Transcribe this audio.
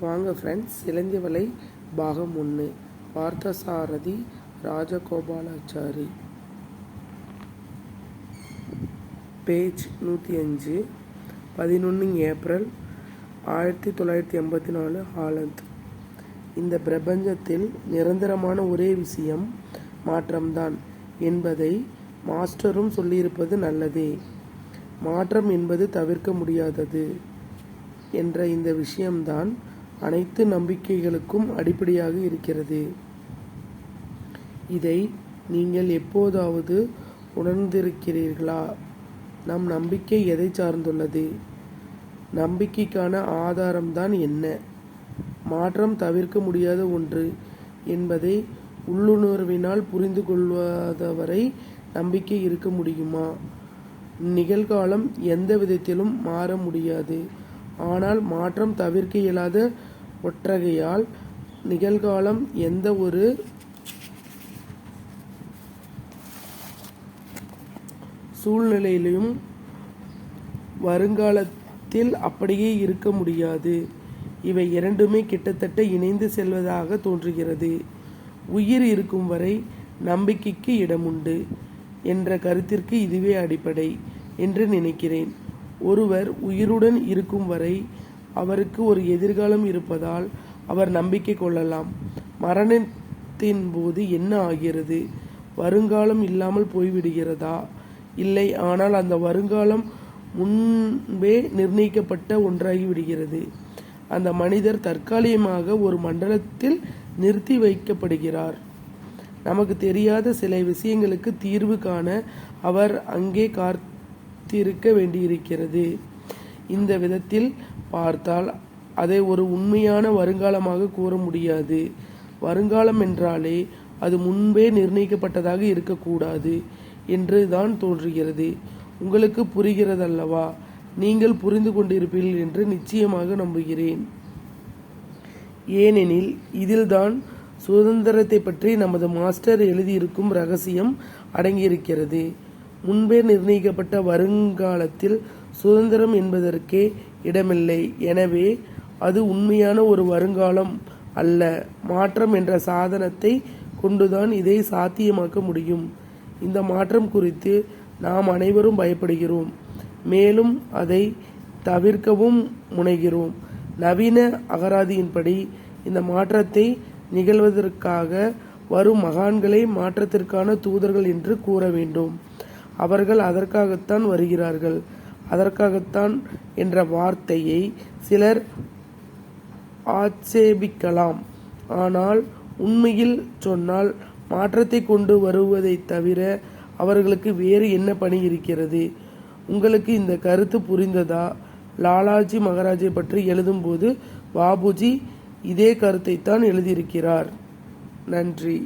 வாங்க ஃப்ரெண்ட்ஸ், இளந்திவளை பாகம் 1. Parthasarathy Rajagopalachari. Page 105. 11 April 1984, Holland. இந்த பிரபஞ்சத்தில் நிரந்தரமான ஒரே விஷயம் மாற்றம்தான் என்பதை மாஸ்டரும் சொல்லியிருப்பது நல்லதே. மாற்றம் என்பது தவிர்க்க முடியாதது என்ற இந்த விஷயம்தான் அனைத்து நம்பிக்கைகளுக்கும் அடிப்படையாக இருக்கிறது. இதை நீங்கள் எப்போதாவது உணர்ந்திருக்கிறீர்களா? நம் நம்பிக்கை எதை சார்ந்துள்ளது? நம்பிக்கைக்கான ஆதாரம்தான் என்ன? மாற்றம் தவிர்க்க முடியாத ஒன்று என்பதை உள்ளுணர்வினால் புரிந்து கொள்வதவரை நம்பிக்கை இருக்க முடியுமா? நிகழ்காலம் எந்த விதத்திலும் மாற முடியாது. ஆனால் மாற்றம் தவிர்க்க இயலாத ஒற்றகையால் நிகழ்காலம் எந்த ஒரு சூழ்நிலையிலும் வருங்காலத்தில் அப்படியே இருக்க முடியாது. இவை இரண்டுமே கிட்டத்தட்ட இணைந்து செல்வதாக தோன்றுகிறது. உயிர் இருக்கும் வரை நம்பிக்கைக்கு இடமுண்டு என்ற கருத்திற்கு இதுவே அடிப்படை என்று நினைக்கிறேன். ஒருவர் உயிருடன் இருக்கும் வரை அவருக்கு ஒரு எதிர்காலம் இருப்பதால் அவர் நம்பிக்கை கொள்ளலாம். மரணத்தின் போது என்ன ஆகிறது? வருங்காலம் இல்லாமல் போய்விடுகிறதா? இல்லை, ஆனால் அந்த வருங்காலம் முன்பே நிர்ணயிக்கப்பட்ட ஒன்றாகிவிடுகிறது. அந்த மனிதர் தற்காலிகமாக ஒரு மண்டலத்தில் நிறுத்தி வைக்கப்படுகிறார். நமக்கு தெரியாத சில விஷயங்களுக்கு தீர்வு காண அவர் அங்கே காத்திருக்க வேண்டியிருக்கிறது. இந்த விதத்தில் பார்த்தால் அதை ஒரு உண்மையான வருங்காலமாக கூற முடியாது. வருங்காலம் என்றாலே அது முன்பே நிர்ணயிக்கப்பட்டதாக இருக்கக்கூடாது என்று தான் தோன்றுகிறது. உங்களுக்கு புரிகிறதல்லவா? நீங்கள் புரிந்து கொண்டிருப்பீர்கள் என்று நிச்சயமாக நம்புகிறேன். ஏனெனில் இதில்தான் சுதந்திரத்தை பற்றி நமது மாஸ்டர் எழுதியிருக்கும் ரகசியம் அடங்கியிருக்கிறது. முன்பே நிர்ணயிக்கப்பட்ட வருங்காலத்தில் சுதந்திரம் என்பதற்கே இடமில்லை. எனவே அது உண்மையான ஒரு வருங்காலம் அல்ல. மாற்றம் என்ற சாதனத்தை கொண்டுதான் இதை சாத்தியமாக்க முடியும். இந்த மாற்றம் குறித்து நாம் அனைவரும் பயப்படுகிறோம், மேலும் அதை தவிர்க்கவும் முனைகிறோம். நவீன அகராதியின்படி இந்த மாற்றத்தை நிகழ்வதற்காக வரும் மகான்களை மாற்றத்திற்கான தூதர்கள் என்று கூற வேண்டும். அவர்கள் அதற்காகத்தான் வருகிறார்கள். அதற்காகத்தான் என்ற வார்த்தையை சிலர் ஆட்சேபிக்கலாம். ஆனால் உண்மையில் சொன்னால் மாற்றத்தை கொண்டு வருவதை தவிர அவர்களுக்கு வேறு என்ன பணி இருக்கிறது? உங்களுக்கு இந்த கருத்து புரிந்ததா? லாலாஜி மகாராஜை பற்றி எழுதும்போது பாபுஜி இதே கருத்தைத்தான் எழுதியிருக்கிறார். நன்றி.